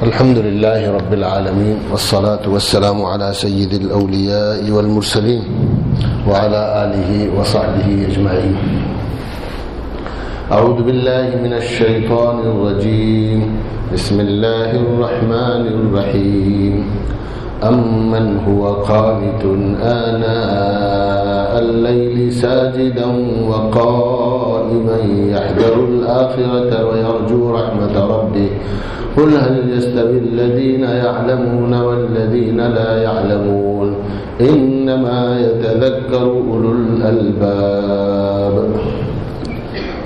الحمد لله رب العالمين والصلاة والسلام على سيد الأولياء والمرسلين وعلى آله وصحبه أجمعين. أعوذ بالله من الشيطان الرجيم. بسم الله الرحمن الرحيم. أمن هو قانت آناء الليل ساجدا وقائما يحذر الآخرة ويرجو رحمة ربه قل هل يستوي الذين يعلمون والذين لا يعلمون إنما يتذكر أولو الألباب.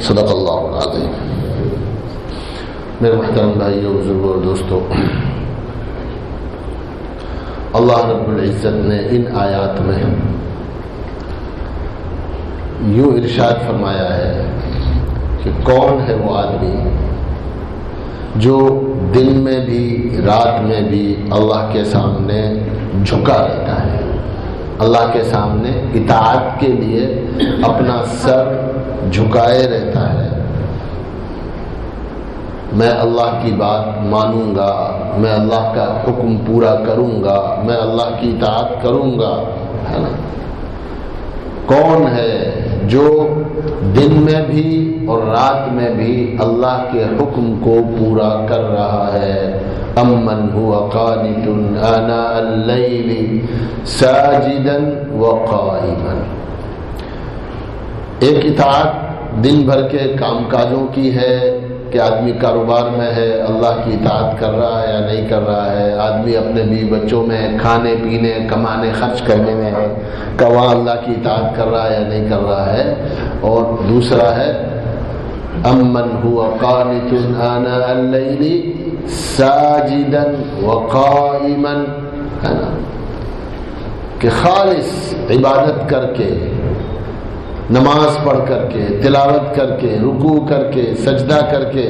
صدق اللہ العظیم. میرے محترم بھائیوں، بزرگوں اور دوستوں، اللہ رب العزت نے ان آیات میں یوں ارشاد فرمایا ہے کہ کون ہے وہ آدمی جو دن میں بھی رات میں بھی اللہ کے سامنے جھکا رہتا ہے، اللہ کے سامنے اطاعت کے لیے اپنا سر جھکائے رہتا ہے. میں اللہ کی بات مانوں گا، میں اللہ کا حکم پورا کروں گا، میں اللہ کی اطاعت کروں گا، ہے نا. کون ہے جو دن میں بھی اور رات میں بھی اللہ کے حکم کو پورا کر رہا ہے؟ امن هو قانت آناء اللیل ساجدا وقائما. ایک اطاعت دن بھر کے کام کاجوں کی ہے کہ آدمی کاروبار میں ہے، اللہ کی اطاعت کر رہا ہے یا نہیں کر رہا ہے. آدمی اپنے بیوی بچوں میں کھانے پینے کمانے خرچ کرنے میں ہے کہ وہاں اللہ کی اطاعت کر رہا ہے یا نہیں کر رہا ہے. اور دوسرا ہے امن هو قانت آناء اللیل ساجدا وقائما، ہے نا، کہ خالص عبادت کر کے، نماز پڑھ کر کے، تلاوت کر کے، رکوع کر کے، سجدہ کر کے،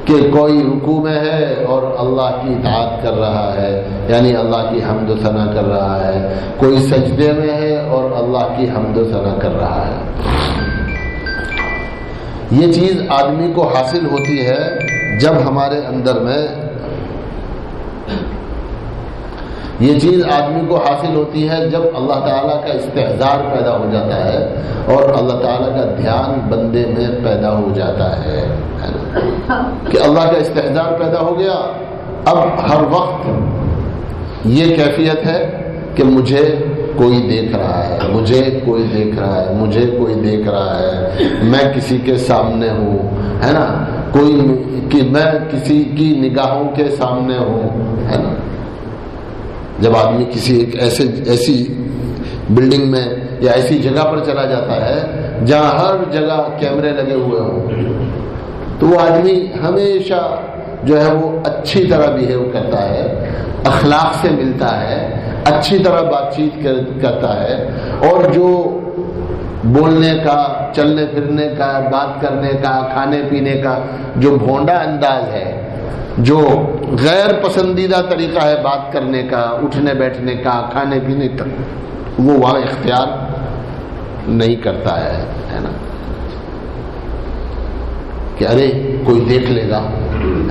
کہ کوئی رکوع میں ہے اور اللہ کی اطاعت کر رہا ہے، یعنی اللہ کی حمد و ثنا کر رہا ہے. کوئی سجدے میں ہے اور اللہ کی حمد و ثنا کر رہا ہے. یہ چیز آدمی کو حاصل ہوتی ہے جب ہمارے اندر میں یہ چیز آدمی کو حاصل ہوتی ہے جب اللہ تعالیٰ کا استحضار پیدا ہو جاتا ہے اور اللہ تعالیٰ کا دھیان بندے میں پیدا ہو جاتا ہے کہ اللہ کا استحضار پیدا ہو گیا. اب ہر وقت یہ کیفیت ہے کہ مجھے کوئی دیکھ رہا ہے، مجھے کوئی دیکھ رہا ہے، مجھے کوئی دیکھ رہا ہے، میں کسی کے سامنے ہوں، ہے نا، کوئی کہ میں کسی کی نگاہوں کے سامنے ہوں، ہے نا. جب آدمی کسی ایک ایسی بلڈنگ میں یا ایسی جگہ پر چلا جاتا ہے جہاں ہر جگہ کیمرے لگے ہوئے ہوں تو وہ آدمی ہمیشہ جو ہے وہ اچھی طرح بیہیو کرتا ہے، اخلاق سے ملتا ہے، اچھی طرح بات چیت کرتا ہے، اور جو بولنے کا، چلنے پھرنے کا، بات کرنے کا، کھانے پینے کا جو بھونڈا انداز ہے، جو غیر پسندیدہ طریقہ ہے بات کرنے کا، اٹھنے بیٹھنے کا، کھانے پینے کا، وہ وہاں اختیار نہیں کرتا ہے نا. کہ ارے کوئی دیکھ لے گا،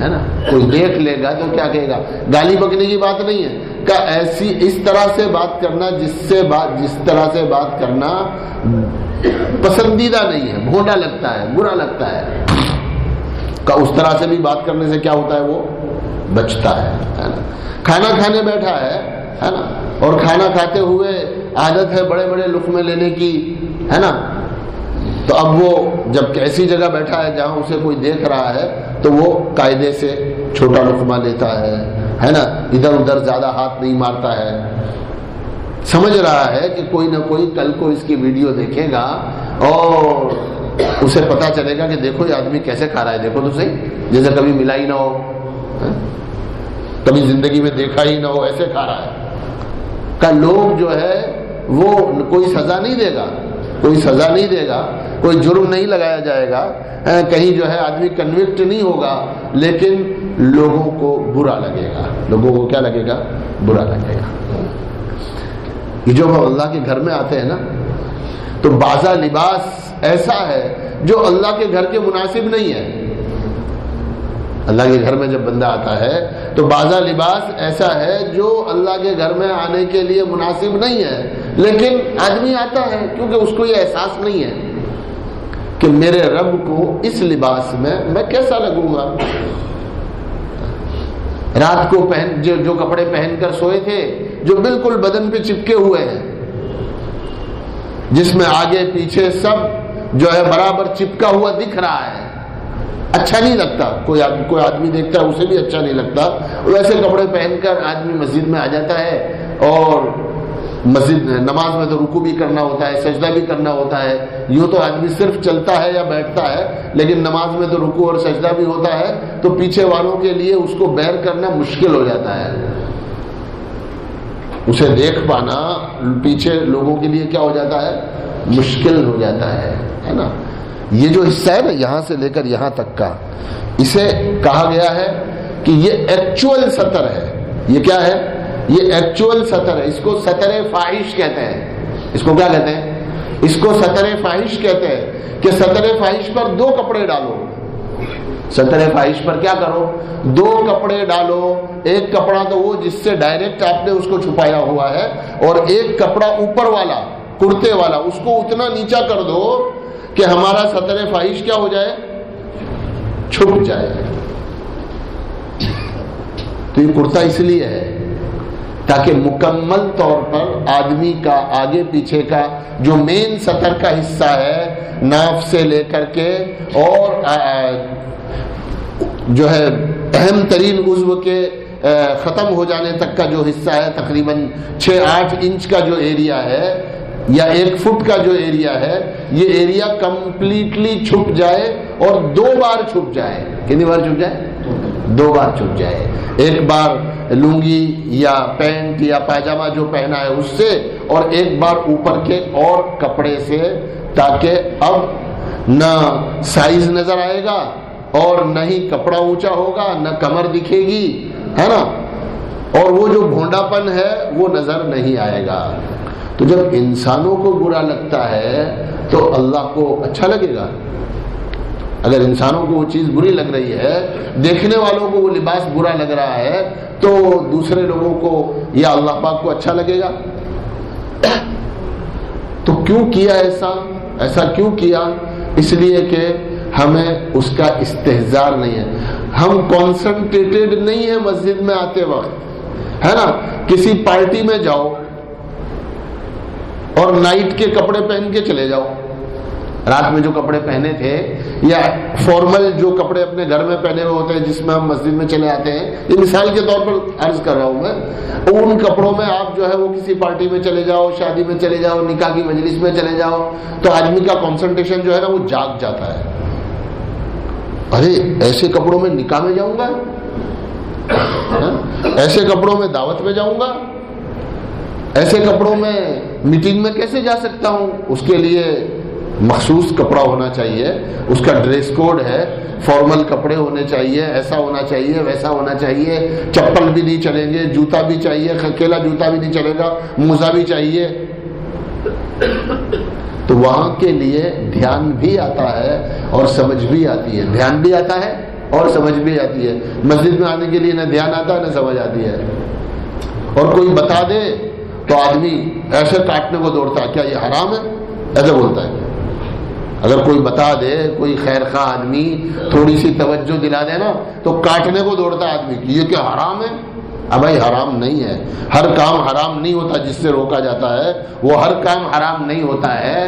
ہے نا، کوئی دیکھ لے گا تو کیا کہے گا. گالی بکنے کی بات نہیں ہے کہ اس طرح سے بات کرنا جس طرح سے بات کرنا پسندیدہ نہیں ہے، بھونڈا لگتا ہے، برا لگتا ہے. اس طرح سے بھی بات کرنے سے کیا ہوتا ہے، وہ بچتا ہے نا. کھانا کھانے بیٹھا ہے نا، اور کھانا کھاتے ہوئے عادت ہے بڑے بڑے لقمے لینے کی، ہے نا. تو اب وہ جب ایسی جگہ بیٹھا ہے جہاں اسے کوئی دیکھ رہا ہے تو وہ قاعدے سے چھوٹا لقمہ لیتا ہے نا، ادھر ادھر زیادہ ہاتھ نہیں مارتا ہے. سمجھ رہا ہے کہ کوئی نہ کوئی کل کو اس کی ویڈیو دیکھے گا اور اسے پتا چلے گا کہ دیکھو یہ آدمی کیسے کھا رہا ہے، دیکھو تو صحیح، جیسے کبھی ملا ہی نہ ہو، کبھی زندگی میں دیکھا ہی نہ ہو، ایسے کھا رہا ہے. کہ لوگ جو ہے وہ کوئی سزا نہیں دے گا، کوئی سزا نہیں دے گا، کوئی جرم نہیں لگایا جائے گا، کہیں جو ہے آدمی کنوکٹ نہیں ہوگا، لیکن لوگوں کو برا لگے گا. لوگوں کو کیا لگے گا؟ برا لگے گا. یہ جو ہم اللہ کے گھر میں آتے ہیں نا تو بازا لباس ایسا ہے جو اللہ کے گھر کے مناسب نہیں ہے. اللہ کے گھر میں جب بندہ آتا ہے تو بعضا لباس ایسا ہے جو اللہ کے گھر میں آنے کے لیے مناسب نہیں ہے، لیکن آدمی آتا ہے کیونکہ اس کو یہ احساس نہیں ہے کہ میرے رب کو اس لباس میں کیسا لگوں گا۔ رات کو جو کپڑے پہن کر سوئے تھے، جو بالکل بدن پہ چپکے ہوئے ہیں، جس میں آگے پیچھے سب جو ہے برابر چپکا ہوا دکھ رہا ہے، اچھا نہیں لگتا، کوئی آدمی دیکھتا ہے اسے بھی اچھا نہیں لگتا، ویسے کپڑے پہن کر آدمی مسجد میں آ جاتا ہے، اور مسجد نماز میں تو رکوع بھی کرنا ہوتا ہے، سجدہ بھی کرنا ہوتا ہے، یوں تو آدمی صرف چلتا ہے یا بیٹھتا ہے، لیکن نماز میں تو رکوع اور سجدہ بھی ہوتا ہے، تو پیچھے والوں کے لیے اس کو بیئر کرنا مشکل ہو جاتا ہے، اسے دیکھ پانا پیچھے لوگوں کے لیے کیا ہو جاتا ہے، مشکل ہو جاتا ہے نا۔ یہ جو حصہ ہے نا یہاں سے لے کر یہاں تک کا، اسے کہا گیا ہے کہ یہ ایکچوئل سطر ہے۔ یہ کیا ہے؟ یہ ایکچوئل سطر ہے، اس کو سطر فاحش کہتے ہیں۔ اس کو کیا کہتے ہیں؟ اس کو سطر فاحش کہتے ہیں کہ سطر فاحش پر 2 کپڑے ڈالو۔ سطر فاحش پر کیا کرو؟ 2 کپڑے ڈالو، ایک کپڑا تو وہ جس سے ڈائریکٹ آپ نے اس کو چھپایا ہوا ہے، اور ایک کپڑا اوپر والا کرتے والا، اس کو اتنا نیچا کر دو کہ ہمارا سطر فاحش کیا ہو جائے، چھپ جائے۔ تو یہ کرتا اس لیے ہے تاکہ مکمل طور پر آدمی کا آگے پیچھے کا جو مین سطر کا حصہ ہے، ناف سے لے کر کے اور جو ہے اہم ترین عضو کے ختم ہو جانے تک کا جو حصہ ہے، تقریباً 6-8 انچ کا جو ایریا ہے یا 1 فٹ کا جو ایریا ہے، یہ ایریا کمپلیٹلی چھپ جائے اور 2 بار چھپ جائے۔ کتنی بار چھپ جائے؟ 2 بار چھپ جائے۔ ایک بار لنگی یا پینٹ یا پاجامہ جو پہنا ہے اس سے، اور ایک بار اوپر کے اور کپڑے سے، تاکہ اب نہ سائز نظر آئے گا اور نہ ہی کپڑا اونچا ہوگا، نہ کمر دکھے گی، ہے نا، اور وہ جو بھونڈا پن ہے وہ نظر نہیں آئے گا۔ تو جب انسانوں کو برا لگتا ہے تو اللہ کو اچھا لگے گا؟ اگر انسانوں کو وہ چیز بری لگ رہی ہے، دیکھنے والوں کو وہ لباس برا لگ رہا ہے، تو دوسرے لوگوں کو یا اللہ پاک کو اچھا لگے گا؟ تو کیوں کیا ایسا کیوں کیا؟ اس لیے کہ ہمیں اس کا استحضار نہیں ہے، ہم کانسنٹریٹڈ نہیں ہیں مسجد میں آتے وقت، ہے نا۔ کسی پارٹی میں جاؤ اور نائٹ کے کپڑے پہن کے چلے جاؤ، رات میں جو کپڑے پہنے تھے یا فارمل جو کپڑے اپنے گھر میں پہنے ہوئے ہوتے ہیں جس میں ہم مسجد میں چلے آتے ہیں، یہ مثال کے طور پر عرض کر رہا ہوں میں، ان کپڑوں میں آپ جو ہے وہ کسی پارٹی میں چلے جاؤ، شادی میں چلے جاؤ، نکاح کی مجلس میں چلے جاؤ، تو آدمی کا کنسنٹریشن جو ہے نا وہ جاگ جاتا ہے۔ ارے ایسے کپڑوں میں نکاح میں جاؤں گا، ایسے کپڑوں میں دعوت میں جاؤں گا، ایسے کپڑوں میں میٹنگ میں کیسے جا سکتا ہوں؟ اس کے لیے مخصوص کپڑا ہونا چاہیے، اس کا ڈریس کوڈ ہے، فارمل کپڑے ہونے چاہیے، ایسا ہونا چاہیے، ویسا ہونا چاہیے، چپل بھی نہیں چلیں گے، جوتا بھی چاہیے، اکیلا جوتا بھی نہیں چلے گا، موزہ بھی چاہیے۔ تو وہاں کے لیے دھیان بھی آتا ہے اور سمجھ بھی آتی ہے، دھیان بھی آتا ہے اور سمجھ بھی آتی ہے۔ مسجد میں آنے کے لیے نہ دھیان آتا ہے نہ سمجھ آتی ہے، اور کوئی بتا دے تو آدمی ایسے کاٹنے کو دوڑتا ہے، کیا یہ حرام ہے؟ ایسے بولتا ہے۔ اگر کوئی بتا دے، کوئی خیر خواہ آدمی تھوڑی سی توجہ دلا دے نا، تو کاٹنے کو دوڑتا ہے آدمی کہ یہ کیا حرام ہے؟ اب بھائی حرام نہیں ہے، ہر کام حرام نہیں ہوتا جس سے روکا جاتا ہے، وہ ہر کام حرام نہیں ہوتا ہے۔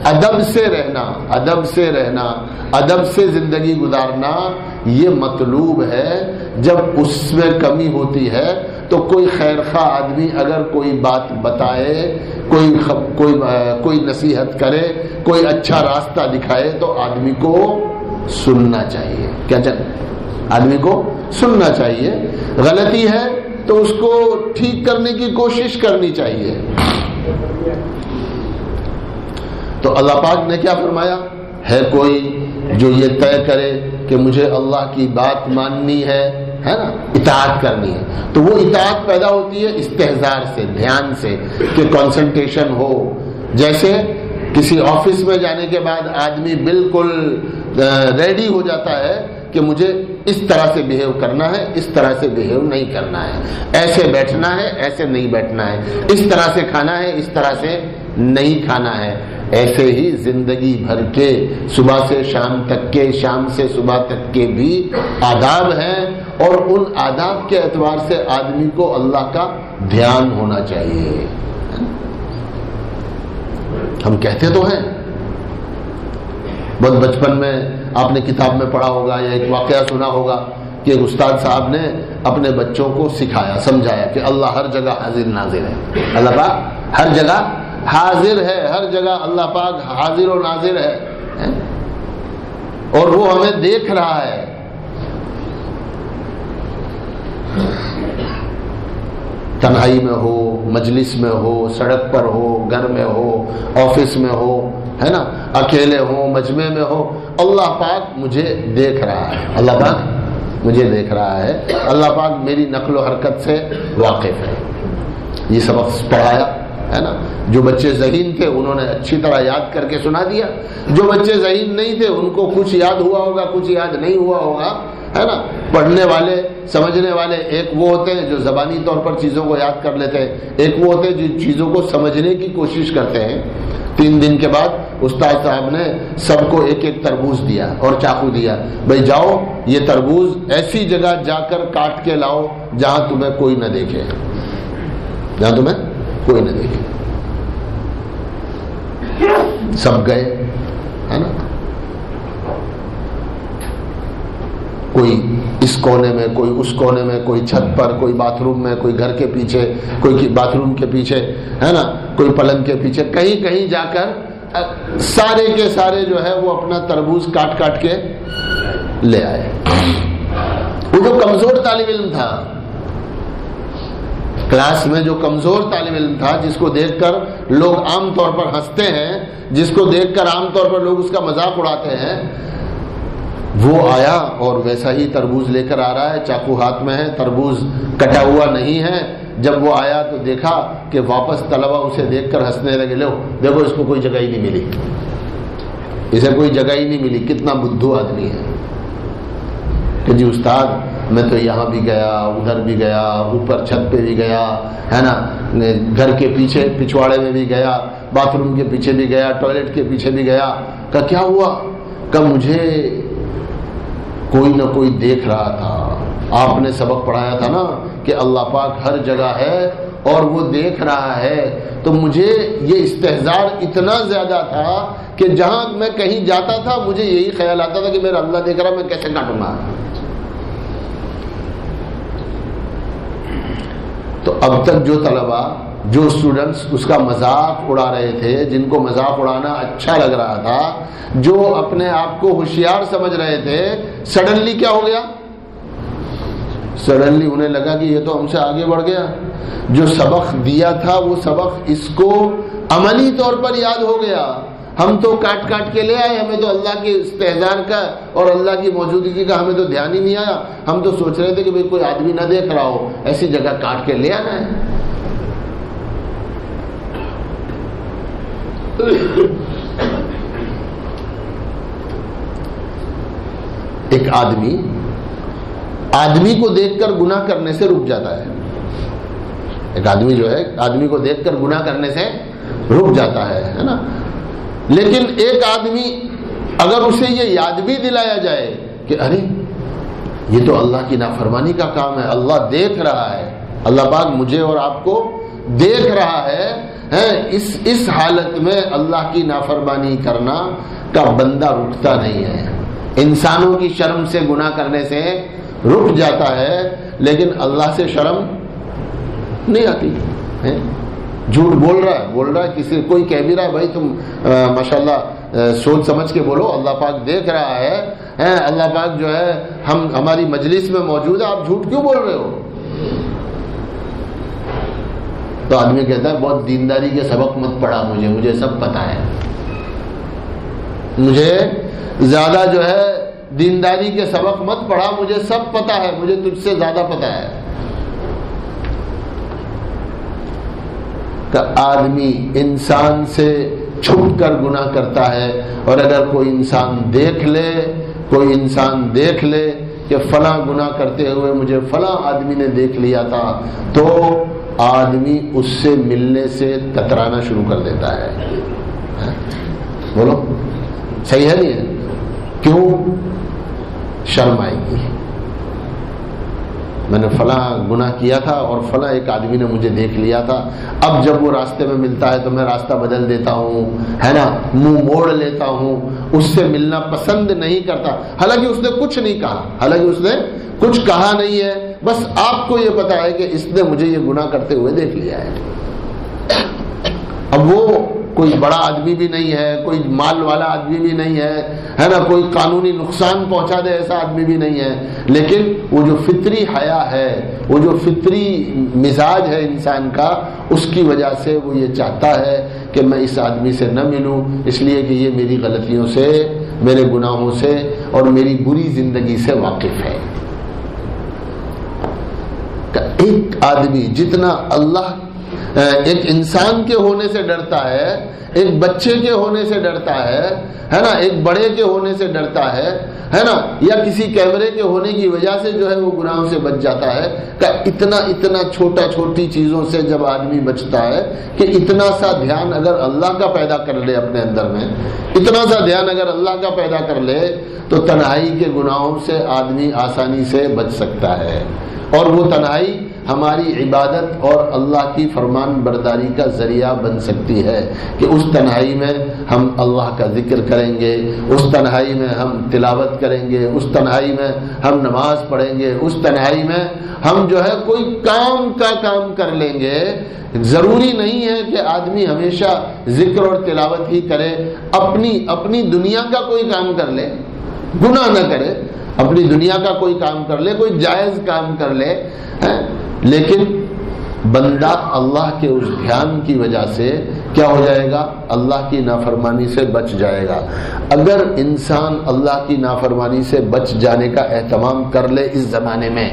ادب سے رہنا، ادب سے رہنا، ادب سے زندگی گزارنا یہ مطلوب ہے۔ جب اس میں کمی ہوتی ہے تو کوئی خیر خواہ آدمی اگر کوئی بات بتائے، کوئی نصیحت کرے، کوئی اچھا راستہ دکھائے تو آدمی کو سننا چاہیے۔ کیا چاہیے؟ آدمی کو سننا چاہیے۔ غلطی ہے تو اس کو ٹھیک کرنے کی کوشش کرنی چاہیے۔ تو اللہ پاک نے کیا فرمایا؟ ہے کوئی جو یہ طے کرے کہ مجھے اللہ کی بات ماننی ہے نا، اطاعت کرنی ہے، تو وہ اطاعت پیدا ہوتی ہے استحضار سے، دھیان سے، کہ کنسنٹریشن ہو۔ جیسے کسی آفس میں جانے کے بعد آدمی بالکل ریڈی ہو جاتا ہے کہ مجھے اس طرح سے بیہیو کرنا ہے، اس طرح سے بیہیو نہیں کرنا ہے، ایسے بیٹھنا ہے، ایسے نہیں بیٹھنا ہے، اس طرح سے کھانا ہے، اس طرح سے نہیں کھانا ہے۔ ایسے ہی زندگی بھر کے صبح سے شام تک کے، شام سے صبح تک کے بھی آداب ہیں، اور ان آداب کے اعتبار سے آدمی کو اللہ کا دھیان ہونا چاہیے۔ ہم کہتے تو ہیں، بہت بچپن میں آپ نے کتاب میں پڑھا ہوگا یا ایک واقعہ سنا ہوگا کہ ایک استاد صاحب نے اپنے بچوں کو سکھایا، سمجھایا کہ اللہ ہر جگہ حاضر ناظر ہے، اللہ پاک ہر جگہ حاضر ہے، ہر جگہ اللہ پاک حاضر و ناظر ہے، اور وہ ہمیں دیکھ رہا ہے۔ تنہائی میں ہو، مجلس میں ہو، سڑک پر ہو، گھر میں ہو، آفس میں ہو، ہے نا، اکیلے ہو، مجمع میں ہو، اللہ پاک مجھے دیکھ رہا ہے، اللہ پاک مجھے دیکھ رہا ہے، اللہ پاک میری نقل و حرکت سے واقف ہے۔ یہ سبق پڑھایا ہے نا۔ جو بچے ذہین تھے انہوں نے اچھی طرح یاد کر کے سنا دیا، جو بچے ذہین نہیں تھے ان کو کچھ یاد ہوا ہوگا، کچھ یاد نہیں ہوا ہوگا، ہے نا۔ پڑھنے والے، سمجھنے والے ایک وہ ہوتے ہیں جو زبانی طور پر چیزوں کو یاد کر لیتے ہیں، ایک وہ ہوتے ہیں جو چیزوں کو سمجھنے کی کوشش کرتے ہیں۔ 3 دن کے بعد استاد صاحب نے سب کو ایک ایک تربوز دیا اور چاقو دیا، بھائی جاؤ یہ تربوز ایسی جگہ جا کر کاٹ کے لاؤ جہاں تمہیں کوئی نہ دیکھے، جہاں تمہیں کوئی نہ دیکھے۔ سب گئے، ہے نا، کوئی اس کونے میں، کوئی اس کونے میں، کوئی چھت پر، کوئی باتھ روم میں، کوئی گھر کے پیچھے، کوئی باتھ روم کے پیچھے، ہے نا، کوئی پلنگ کے پیچھے، کہیں کہیں جا کر سارے کے سارے جو ہے وہ اپنا تربوز کاٹ کاٹ کے لے آئے۔ وہ جو کمزور طالب علم تھا کلاس میں، جو کمزور طالب علم تھا، جس کو دیکھ کر لوگ عام طور پر ہنستے ہیں، جس کو دیکھ کر عام طور پر لوگ اس کا مذاق اڑاتے ہیں، وہ آیا اور ویسا ہی تربوز لے کر آ رہا ہے، چاقو ہاتھ میں ہے، تربوز کٹا ہوا نہیں ہے۔ جب وہ آیا تو دیکھا کہ واپس طلبہ اسے دیکھ کر ہنسنے لگے، لو دیکھو اس کو کوئی جگہ ہی نہیں ملی، اسے کوئی جگہ ہی نہیں ملی، کتنا بدھو آدمی ہے کہ جی استاد میں تو یہاں بھی گیا، ادھر بھی گیا، اوپر چھت پہ بھی گیا، ہے نا، گھر کے پیچھے پچھواڑے میں بھی گیا، باتھ روم کے پیچھے بھی گیا، ٹوائلٹ کے پیچھے بھی گیا۔ کہ کیا ہوا؟ کہ مجھے کوئی نہ کوئی دیکھ رہا تھا، آپ نے سبق پڑھایا تھا نا کہ اللہ پاک ہر جگہ ہے اور وہ دیکھ رہا ہے، تو مجھے یہ استحضار اتنا زیادہ تھا کہ جہاں میں کہیں جاتا تھا مجھے یہی خیال آتا تھا کہ میرا اللہ دیکھ رہا، میں کیسے کاٹوں گا۔ تو اب تک جو طلبہ، جو اسٹوڈنٹس اس کا مذاق اڑا رہے تھے، جن کو مذاق اڑانا اچھا لگ رہا تھا، جو اپنے آپ کو ہوشیار سمجھ رہے تھے، سڈنلی کیا ہو گیا؟ سڈنلی انہیں لگا کہ یہ تو ہم سے آگے بڑھ گیا، جو سبق دیا تھا وہ سبق اس کو عملی طور پر یاد ہو گیا۔ ہم تو کاٹ کاٹ کے لے آئے، ہمیں تو اللہ کے استحضار کا اور اللہ کی موجودگی کا ہمیں تو دھیان ہی نہیں آیا، ہم تو سوچ رہے تھے کہ بھئی کوئی آدمی نہ دیکھ رہا ہو، ایسی جگہ کاٹ کے لے آنا ہے۔ ایک آدمی کو دیکھ کر گناہ کرنے سے رک جاتا ہے، ایک آدمی جو ہے آدمی کو دیکھ کر گناہ کرنے سے رک جاتا ہے نا، لیکن ایک آدمی اگر اسے یہ یاد بھی دلایا جائے کہ ارے یہ تو اللہ کی نافرمانی کا کام ہے، اللہ دیکھ رہا ہے، اللہ پاک مجھے اور آپ کو دیکھ رہا ہے، اس حالت میں اللہ کی نافرمانی کرنا کا بندہ رکتا نہیں ہے۔ انسانوں کی شرم سے گناہ کرنے سے رک جاتا ہے، لیکن اللہ سے شرم نہیں آتی ہے۔ جھوٹ بول رہا ہے، کسی کوئی کہہ بھی رہا ہے بھائی تم ماشاءاللہ سوچ سمجھ کے بولو، اللہ پاک دیکھ رہا ہے، اللہ پاک جو ہے ہماری مجلس میں موجود ہے، آپ جھوٹ کیوں بول رہے ہو؟ تو آدمی کہتا ہے بہت دینداری کے سبق مت پڑھا، مجھے سب پتا ہے، مجھے زیادہ جو ہے دینداری کے سبق مت پڑھا، مجھے سب پتا ہے، مجھے تجھ سے زیادہ پتا ہے۔ کہ آدمی انسان سے چھپ کر گناہ کرتا ہے، اور اگر کوئی انسان دیکھ لے کوئی انسان دیکھ لے کہ فلاں گناہ کرتے ہوئے مجھے فلاں آدمی نے دیکھ لیا تھا، تو آدمی اس سے ملنے سے کترانا شروع کر دیتا ہے. بولو صحیح ہے نہیں ہے؟ کیوں؟ شرم آئے گی. میں نے فلاں گناہ کیا تھا اور فلاں ایک آدمی نے مجھے دیکھ لیا تھا، اب جب وہ راستے میں ملتا ہے تو میں راستہ بدل دیتا ہوں، ہے نا، منہ موڑ لیتا ہوں، اس سے ملنا پسند نہیں کرتا. حالانکہ اس نے کچھ نہیں کہا، حالانکہ اس نے کچھ کہا نہیں ہے، بس آپ کو یہ پتا ہے کہ اس نے مجھے یہ گناہ کرتے ہوئے دیکھ لیا ہے. اب وہ کوئی بڑا آدمی بھی نہیں ہے، کوئی مال والا آدمی بھی نہیں ہے نا، کوئی قانونی نقصان پہنچا دے ایسا آدمی بھی نہیں ہے، لیکن وہ جو فطری حیا ہے، وہ جو فطری مزاج ہے انسان کا، اس کی وجہ سے وہ یہ چاہتا ہے کہ میں اس آدمی سے نہ ملوں، اس لیے کہ یہ میری غلطیوں سے، میرے گناہوں سے اور میری بری زندگی سے واقف ہے. ایک آدمی جتنا اللہ ایک انسان کے ہونے سے ڈرتا ہے، ایک بچے کے ہونے سے ڈرتا ہے نا، ایک بڑے کے ہونے سے ڈرتا ہے نا، یا کسی کیمرے کے ہونے کی وجہ سے جو ہے وہ گناہوں سے بچ جاتا ہے، کہ اتنا چھوٹی چیزوں سے جب آدمی بچتا ہے کہ اتنا سا دھیان اگر اللہ کا پیدا کر لے اپنے اندر میں، اتنا سا دھیان اگر اللہ کا پیدا کر لے تو تنہائی کے گناہوں سے آدمی آسانی سے بچ سکتا ہے. اور وہ تنہائی ہماری عبادت اور اللہ کی فرمان برداری کا ذریعہ بن سکتی ہے کہ اس تنہائی میں ہم اللہ کا ذکر کریں گے، اس تنہائی میں ہم تلاوت کریں گے، اس تنہائی میں ہم نماز پڑھیں گے، اس تنہائی میں ہم جو ہے کوئی کام کر لیں گے. ضروری نہیں ہے کہ آدمی ہمیشہ ذکر اور تلاوت ہی کرے، اپنی دنیا کا کوئی کام کر لے، گناہ نہ کرے، اپنی دنیا کا کوئی کام کر لے، کوئی جائز کام کر لے، لیکن بندہ اللہ کے اس دھیان کی وجہ سے کیا ہو جائے گا؟ اللہ کی نافرمانی سے بچ جائے گا. اگر انسان اللہ کی نافرمانی سے بچ جانے کا اہتمام کر لے اس زمانے میں،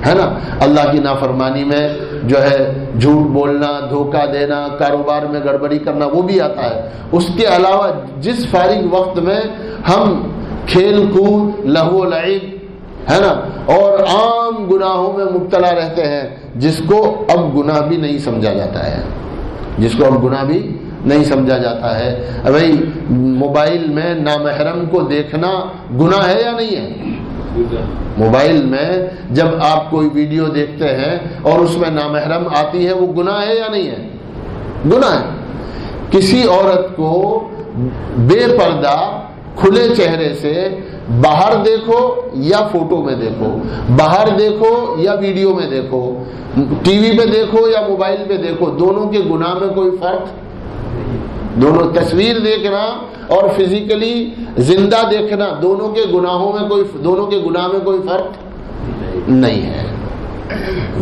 ہے نا، اللہ کی نافرمانی میں جو ہے جھوٹ بولنا، دھوکہ دینا، کاروبار میں گڑبڑی کرنا وہ بھی آتا ہے. اس کے علاوہ جس فارغ وقت میں ہم کھیل کود، لہو و لعب، ہے نا، اور عام گناہوں میں مبتلا رہتے ہیں، جس کو اب گناہ بھی نہیں سمجھا جاتا ہے، جس کو اب گناہ بھی نہیں سمجھا جاتا ہے. بھائی موبائل میں نامحرم کو دیکھنا گناہ ہے یا نہیں ہے؟ موبائل میں جب آپ کوئی ویڈیو دیکھتے ہیں اور اس میں نامحرم آتی ہے، وہ گناہ ہے یا نہیں ہے؟ گناہ ہے. کسی عورت کو بے پردہ کھلے چہرے سے باہر دیکھو یا فوٹو میں دیکھو، باہر دیکھو یا ویڈیو میں دیکھو، ٹی وی پہ دیکھو یا موبائل پہ دیکھو، دونوں کے گناہ میں کوئی فرق، دونوں تصویر دیکھنا اور فزیکلی زندہ دیکھنا، دونوں کے گناہ میں کوئی فرق نہیں ہے.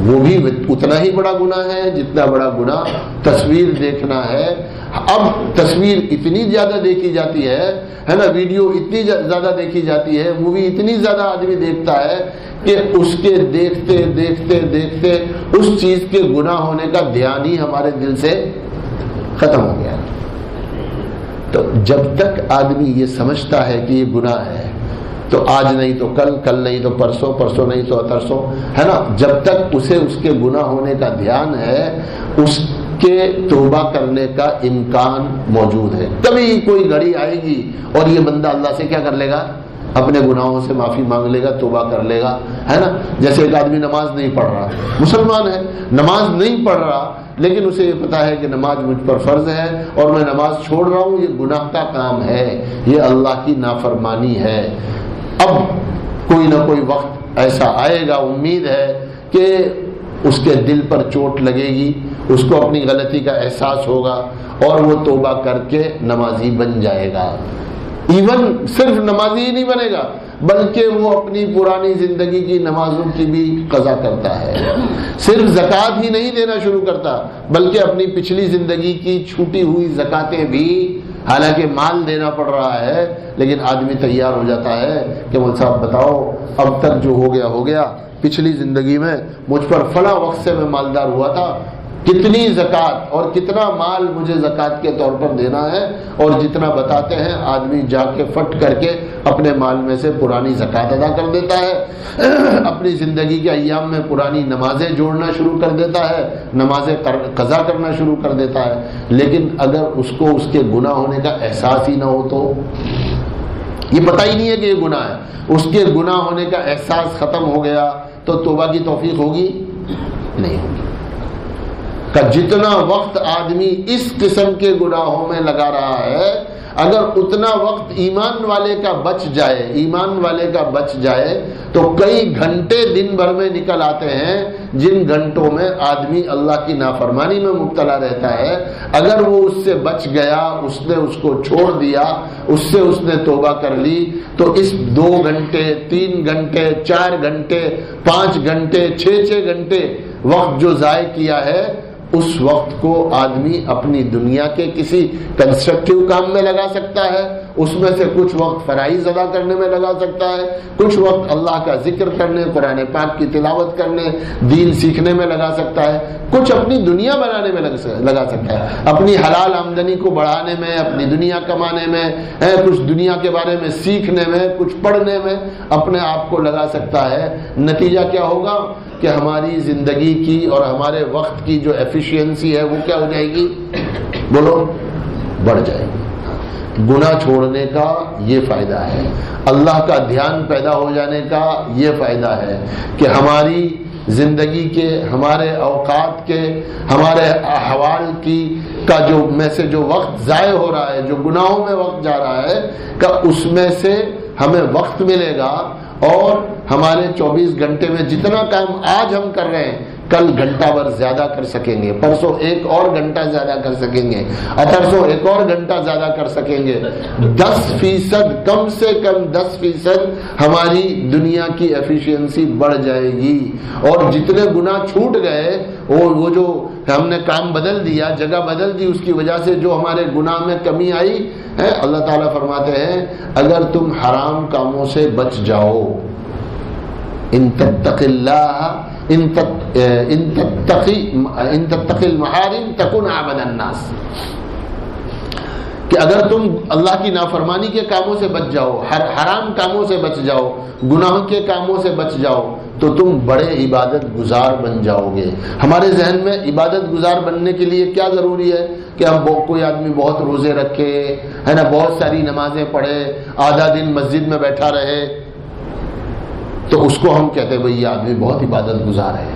وہ بھی اتنا ہی بڑا گناہ ہے جتنا بڑا گناہ تصویر دیکھنا ہے. اب تصویر اتنی زیادہ دیکھی جاتی ہے نا، ویڈیو اتنی زیادہ دیکھی جاتی ہے، مووی اتنی زیادہ آدمی دیکھتا ہے کہ اس کے دیکھتے دیکھتے دیکھتے اس چیز کے گناہ ہونے کا دھیان ہی ہمارے دل سے ختم ہو گیا. تو جب تک آدمی یہ سمجھتا ہے کہ یہ گناہ ہے تو آج نہیں تو کل، کل نہیں تو پرسوں، پرسوں نہیں تو ترسوں، ہے نا، جب تک اسے اس کے گناہ ہونے کا دھیان ہے، اس کے توبہ کرنے کا امکان موجود ہے. کبھی کوئی گھڑی آئے گی اور یہ بندہ اللہ سے کیا کر لے گا؟ اپنے گناہوں سے معافی مانگ لے گا، توبہ کر لے گا، ہے نا. جیسے ایک آدمی نماز نہیں پڑھ رہا، مسلمان ہے، نماز نہیں پڑھ رہا، لیکن اسے یہ پتا ہے کہ نماز مجھ پر فرض ہے اور میں نماز چھوڑ رہا ہوں، یہ گناہ کا کام ہے، یہ اللہ کی نافرمانی ہے. اب کوئی نہ کوئی وقت ایسا آئے گا، امید ہے کہ اس کے دل پر چوٹ لگے گی، اس کو اپنی غلطی کا احساس ہوگا اور وہ توبہ کر کے نمازی بن جائے گا. ایون صرف نمازی ہی نہیں بنے گا بلکہ وہ اپنی پرانی زندگی کی نمازوں کی بھی قضا کرتا ہے. صرف زکوٰۃ ہی نہیں دینا شروع کرتا بلکہ اپنی پچھلی زندگی کی چھوٹی ہوئی زکاتیں بھی، حالانکہ مال دینا پڑ رہا ہے، لیکن آدمی تیار ہو جاتا ہے کہ مول صاحب بتاؤ، اب تک جو ہو گیا، پچھلی زندگی میں مجھ پر فلاں وقت سے میں مالدار ہوا تھا، کتنی زکوٰۃ اور کتنا مال مجھے زکوٰۃ کے طور پر دینا ہے، اور جتنا بتاتے ہیں آدمی جا کے فٹ کر کے اپنے مال میں سے پرانی زکوٰۃ ادا کر دیتا ہے، اپنی زندگی کے ایام میں پرانی نمازیں جوڑنا شروع کر دیتا ہے، نمازیں قضا کرنا شروع کر دیتا ہے، لیکن اگر اس کو اس کے گناہ ہونے کا احساس ہی نہ ہو تو یہ پتہ ہی نہیں ہے کہ یہ گناہ ہے، اس کے گناہ ہونے کا احساس ختم ہو گیا تو توبہ کی توفیق ہوگی؟ نہیں ہوگی۔ کہ جتنا وقت آدمی اس قسم کے گناہوں میں لگا رہا ہے، اگر اتنا وقت ایمان والے کا بچ جائے تو کئی گھنٹے دن بھر میں نکل آتے ہیں جن گھنٹوں میں آدمی اللہ کی نافرمانی میں مبتلا رہتا ہے۔ اگر وہ اس سے بچ گیا، اس نے اس کو چھوڑ دیا، اس نے توبہ کر لی، تو اس 2 گھنٹے 3 گھنٹے 4 گھنٹے 5 گھنٹے 6 گھنٹے وقت جو ضائع کیا ہے، اس وقت کو آدمی اپنی دنیا کے کسی کنسٹرکٹیو کام میں لگا سکتا ہے، اس میں سے کچھ وقت فرائض ادا کرنے میں لگا سکتا ہے، کچھ وقت اللہ کا ذکر کرنے، قرآن پاک کی تلاوت کرنے، دین سیکھنے میں لگا سکتا ہے، کچھ اپنی دنیا بنانے میں لگا سکتا ہے، اپنی حلال آمدنی کو بڑھانے میں، اپنی دنیا کمانے میں، کچھ دنیا کے بارے میں سیکھنے میں، کچھ پڑھنے میں اپنے آپ کو لگا سکتا ہے۔ نتیجہ کیا ہوگا کہ ہماری زندگی کی اور ہمارے وقت کی جو ایفیشینسی ہے وہ کیا ہو جائے گی؟ بولو، بڑھ جائے گی۔ گناہ چھوڑنے کا یہ فائدہ ہے، اللہ کا دھیان پیدا ہو جانے کا یہ فائدہ ہے کہ ہماری زندگی کے، ہمارے اوقات کے، ہمارے احوال کا جو وقت ضائع ہو رہا ہے، جو گناہوں میں وقت جا رہا ہے، کہ اس میں سے ہمیں وقت ملے گا، اور ہمارے 24 گھنٹے میں جتنا کام آج ہم کر رہے ہیں کل گھنٹہ بھر زیادہ کر سکیں گے، پرسوں 1 اور گھنٹہ زیادہ کر سکیں گے، اترسوں 1 اور گھنٹہ زیادہ کر سکیں گے۔ 10%، کم سے کم 10% ہماری دنیا کی ایفیشینسی بڑھ جائے گی، اور جتنے گناہ چھوٹ گئے، وہ جو ہم نے کام بدل دیا، جگہ بدل دی، اس کی وجہ سے جو ہمارے گناہ میں کمی آئی ہے، اللہ تعالیٰ فرماتے ہیں اگر تم حرام کاموں سے بچ جاؤ، ان تتق اللہ ان تتقی المحارم تکن عبد الناس، کہ اگر تم اللہ کی نافرمانی کے کاموں سے بچ جاؤ، حرام کاموں سے بچ جاؤ، گناہوں کے کاموں سے بچ جاؤ، تو تم بڑے عبادت گزار بن جاؤ گے۔ ہمارے ذہن میں عبادت گزار بننے کے لیے کیا ضروری ہے کہ کوئی آدمی بہت روزے رکھے، ہے نا، بہت ساری نمازیں پڑھے، آدھا دن مسجد میں بیٹھا رہے، تو اس کو ہم کہتے ہیں بھئی یہ آدمی بہت عبادت گزار ہے،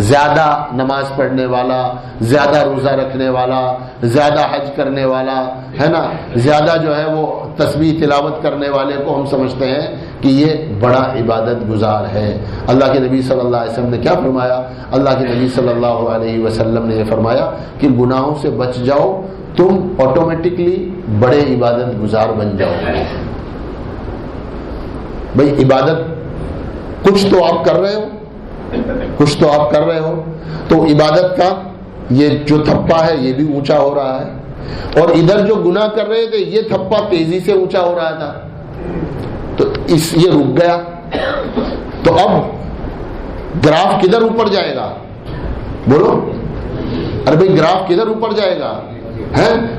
زیادہ نماز پڑھنے والا، زیادہ روزہ رکھنے والا، زیادہ حج کرنے والا، ہے نا، زیادہ جو ہے وہ تسبیح تلاوت کرنے والے کو ہم سمجھتے ہیں کہ یہ بڑا عبادت گزار ہے۔ اللہ کے نبی صلی اللہ علیہ وسلم نے کیا فرمایا؟ اللہ کے نبی صلی اللہ علیہ وسلم نے یہ فرمایا کہ گناہوں سے بچ جاؤ، تم آٹومیٹکلی بڑے عبادت گزار بن جاؤ گے۔ بھئی عبادت کچھ تو آپ کر رہے ہو، تو عبادت کا یہ جو تھپا ہے یہ بھی اونچا ہو رہا ہے، اور ادھر جو گناہ کر رہے تھے یہ تھپا تیزی سے اونچا ہو رہا تھا، تو یہ رک گیا، تو اب گراف کدھر اوپر جائے گا؟ بولو، ارے بھائی گراف کدھر اوپر جائے گا؟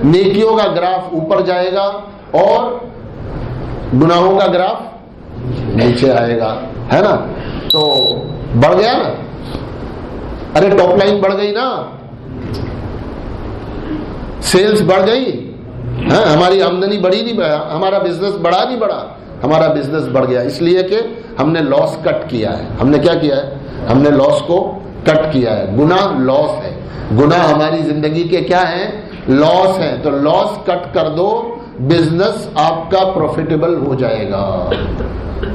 نیکیوں کا گراف اوپر جائے گا اور گناہوں کا گراف نیچے آئے گا، ہے نا؟ تو بڑھ گیا نا، ارے ٹاپ لائن بڑھ گئی نا، سیلز بڑھ گئی، ہماری آمدنی بڑھی نہیں، ہمارا بزنس بڑھا نہیں بڑھا، ہمارا بزنس بڑھ گیا، اس لیے کہ ہم نے لاس کٹ کیا ہے۔ ہم نے کیا کیا ہے؟ ہم نے لاس کو کٹ کیا ہے۔ گناہ لاس ہے، گناہ ہماری زندگی کے کیا ہیں؟ لاس ہیں، تو لاس کٹ کر دو، بزنس آپ کا پروفیٹیبل ہو جائے گا۔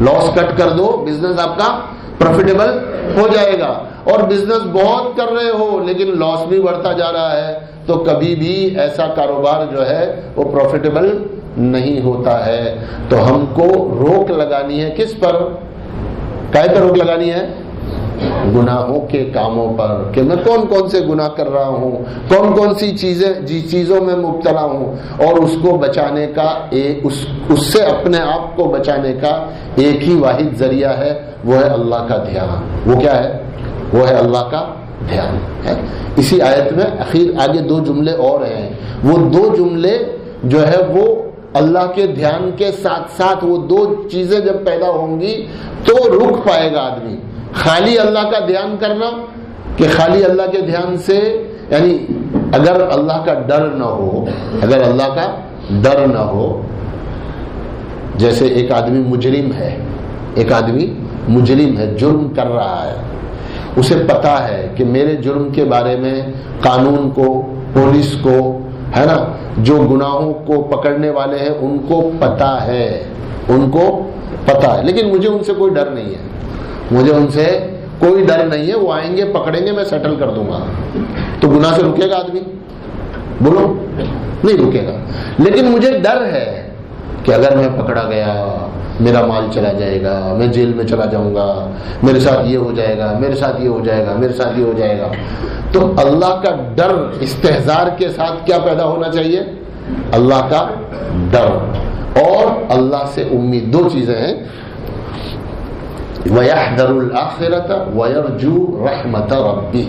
لاس کٹ کر دو، بزنس آپ کا پروفیٹیبل ہو جائے گا۔ اور بزنس بہت کر رہے ہو لیکن لاس بھی بڑھتا جا رہا ہے، تو کبھی بھی ایسا کاروبار جو ہے وہ پروفیٹیبل نہیں ہوتا ہے۔ تو ہم کو روک لگانی ہے کس پر؟ کائے پر روک لگانی ہے؟ گناہوں کے کاموں پر، کہ میں کون کون سے گناہ کر رہا ہوں، کون کون سی چیزوں میں مبتلا ہوں، اور اس کو بچانے کا اس سے اپنے آپ کو بچانے کا ایک ہی واحد ذریعہ ہے، وہ ہے اللہ کا دھیان۔ وہ کیا ہے؟ وہ ہے اللہ کا دھیان ہے۔ اسی آیت میں آگے 2 جملے اور ہیں، وہ 2 جملے جو ہے وہ اللہ کے دھیان کے ساتھ ساتھ وہ 2 چیزیں جب پیدا ہوں گی تو رک پائے گا آدمی۔ خالی اللہ کا دھیان کرنا کہ خالی اللہ کے دھیان سے، یعنی اگر اللہ کا ڈر نہ ہو، اگر اللہ کا ڈر نہ ہو، جیسے ایک آدمی مجرم ہے، ایک آدمی مجرم ہے، جرم کر رہا ہے، اسے پتا ہے کہ میرے جرم کے بارے میں قانون کو، پولیس کو، ہے نا، جو گناہوں کو پکڑنے والے ہیں ان کو پتا ہے، ان کو پتا ہے، لیکن مجھے ان سے کوئی ڈر نہیں ہے، مجھے ان سے کوئی ڈر نہیں ہے، وہ آئیں گے پکڑیں گے میں سیٹل کر دوں گا، تو گناہ سے رکے گا آدمی؟ بولو، نہیں رکے گا۔ لیکن مجھے ڈر ہے کہ اگر میں پکڑا گیا میرا مال چلا جائے گا، میں جیل میں چلا جاؤں گا، میرے ساتھ یہ ہو جائے گا، میرے ساتھ یہ ہو جائے گا، میرے ساتھ یہ ہو جائے گا۔ تو اللہ کا ڈر استحضار کے ساتھ کیا پیدا ہونا چاہیے؟ اللہ کا ڈر اور اللہ سے امید، 2 چیزیں ہیں۔ وَيَحْذَرُ الْآخِرَةَ وَيَرْجُو رَحْمَةَ رَبِّهِ،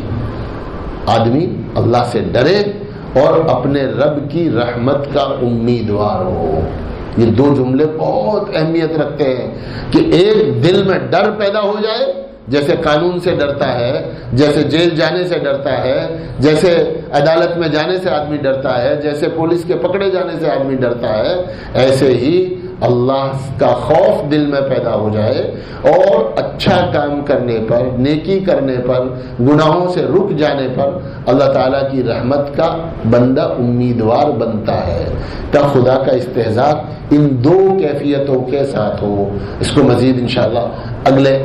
آدمی اللہ سے ڈرے اور اپنے رب کی رحمت کا امیدوار ہو۔ یہ 2 جملے بہت اہمیت رکھتے ہیں کہ ایک دل میں ڈر پیدا ہو جائے، جیسے قانون سے ڈرتا ہے، جیسے جیل جانے سے ڈرتا ہے، جیسے عدالت میں جانے سے آدمی ڈرتا ہے، جیسے پولیس کے پکڑے جانے سے آدمی ڈرتا ہے، ایسے ہی اللہ کا خوف دل میں پیدا ہو جائے اور اچھا کام کرنے پر، نیکی کرنے پر، گناہوں سے رک جانے پر اللہ تعالیٰ کی رحمت کا بندہ امیدوار بنتا ہے۔ کہ خدا کا استحضار ان 2 کیفیتوں کے ساتھ ہو۔ اس کو مزید انشاءاللہ اگلے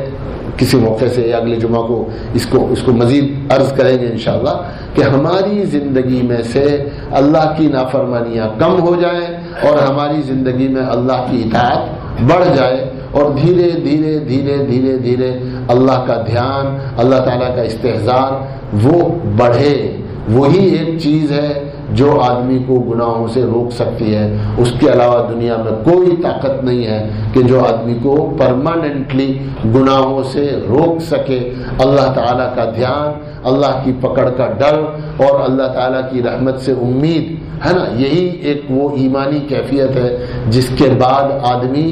کسی موقع سے یا اگلے جمعہ کو اس کو مزید عرض کریں گے انشاءاللہ، کہ ہماری زندگی میں سے اللہ کی نافرمانیاں کم ہو جائیں اور ہماری زندگی میں اللہ کی اطاعت بڑھ جائے، اور دھیرے دھیرے دھیرے دھیرے دھیرے اللہ کا دھیان، اللہ تعالیٰ کا استحضار وہ بڑھے۔ وہی ایک چیز ہے جو آدمی کو گناہوں سے روک سکتی ہے، اس کے علاوہ دنیا میں کوئی طاقت نہیں ہے کہ جو آدمی کو پرماننٹلی گناہوں سے روک سکے۔ اللہ تعالیٰ کا دھیان، اللہ کی پکڑ کا ڈر اور اللہ تعالیٰ کی رحمت سے امید ہے نا، یہی ایک وہ ایمانی کیفیت ہے جس کے بعد آدمی